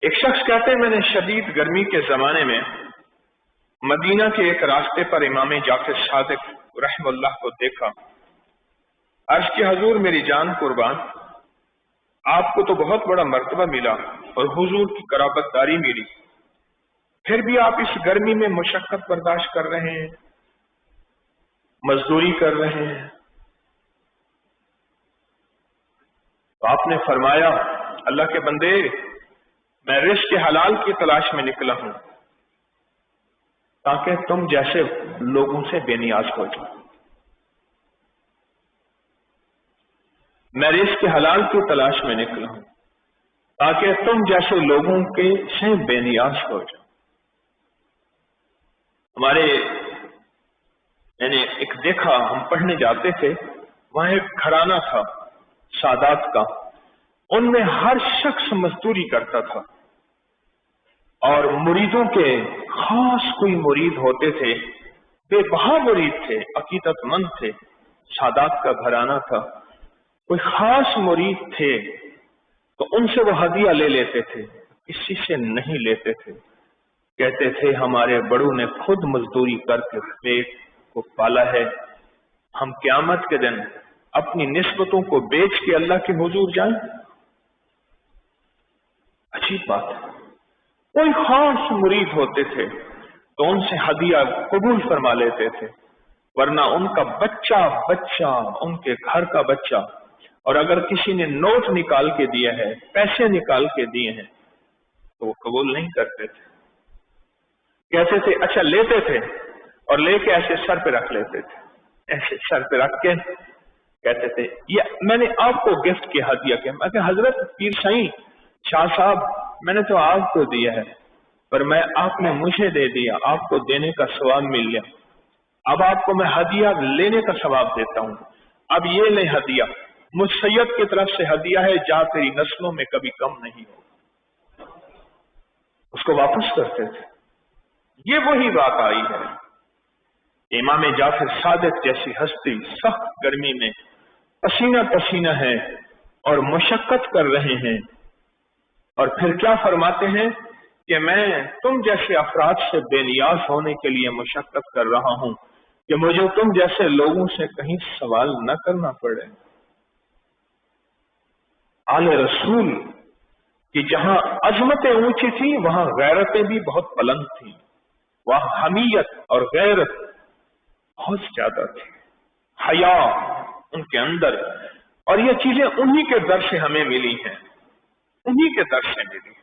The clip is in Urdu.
ایک شخص کہتے ہیں میں نے شدید گرمی کے زمانے میں مدینہ کے ایک راستے پر امام جعفر صادق رحم اللہ کو دیکھا. عرض کی حضور میری جان قربان، آپ کو تو بہت بڑا مرتبہ ملا اور حضور کی قرابت داری ملی، پھر بھی آپ اس گرمی میں مشقت برداشت کر رہے ہیں، مزدوری کر رہے ہیں. تو آپ نے فرمایا اللہ کے بندے، میں رزق حلال کی تلاش میں نکلا ہوں تاکہ تم جیسے لوگوں سے بے نیاز ہو جاؤ. میں رزق حلال کی تلاش میں نکلا ہوں تاکہ تم جیسے لوگوں کے سے بے نیاز ہو جاؤ. ہمارے یعنی ایک دیکھا، ہم پڑھنے جاتے تھے، وہاں ایک گھرانہ تھا سادات کا، ان میں ہر شخص مزدوری کرتا تھا اور مریدوں کے خاص کوئی مرید ہوتے تھے، بے بہا مرید تھے، عقیدت مند تھے. سادات کا گھرانہ تھا، کوئی خاص مرید تھے تو ان سے وہ ہدیہ لے لیتے تھے، کسی سے نہیں لیتے تھے. کہتے تھے ہمارے بڑوں نے خود مزدوری کر کے پیٹ کو پالا ہے، ہم قیامت کے دن اپنی نسبتوں کو بیچ کے اللہ کے حضور جائیں. عجیب بات ہے. کوئی خاص مرید ہوتے تھے تو ان سے ہدیہ قبول فرما لیتے تھے، ورنہ ان کا بچہ ان کے گھر کا بچہ، اور اگر کسی نے نوٹ نکال کے دیا ہے، پیسے نکال کے دیے ہیں تو وہ قبول نہیں کرتے تھے. کہتے تھے اچھا، لیتے تھے اور لے کے ایسے سر پہ رکھ لیتے تھے، ایسے سر پہ رکھ کے کہتے تھے یہ میں نے آپ کو گفٹ کیا، ہدیہ کیا. میں کہ حضرت پیر سائیں شاہ صاحب، میں نے تو آپ کو دیا ہے، پر آپ نے مجھے دے دیا، آپ کو دینے کا ثواب مل گیا، اب آپ کو میں ہدیہ لینے کا ثواب دیتا ہوں، اب یہ لے ہدیہ، مجھ سید کی طرف سے ہدیہ ہے، جا تیری نسلوں میں کبھی کم نہیں ہوگا. اس کو واپس کرتے تھے. یہ وہی بات آئی ہے. امام جعفر صادق جیسی ہستی سخت گرمی میں پسینہ پسینہ ہے اور مشقت کر رہے ہیں، اور پھر کیا فرماتے ہیں کہ میں تم جیسے افراد سے بے نیاز ہونے کے لیے مشقت کر رہا ہوں کہ مجھے تم جیسے لوگوں سے کہیں سوال نہ کرنا پڑے. آل رسول کی جہاں عظمتیں اونچی تھی وہاں غیرتیں بھی بہت بلند تھیں، وہاں حمیت اور غیرت بہت زیادہ تھی، حیا ان کے اندر. اور یہ چیزیں انہی کے در سے ہمیں ملی ہیں، انہی کے در سے ملی.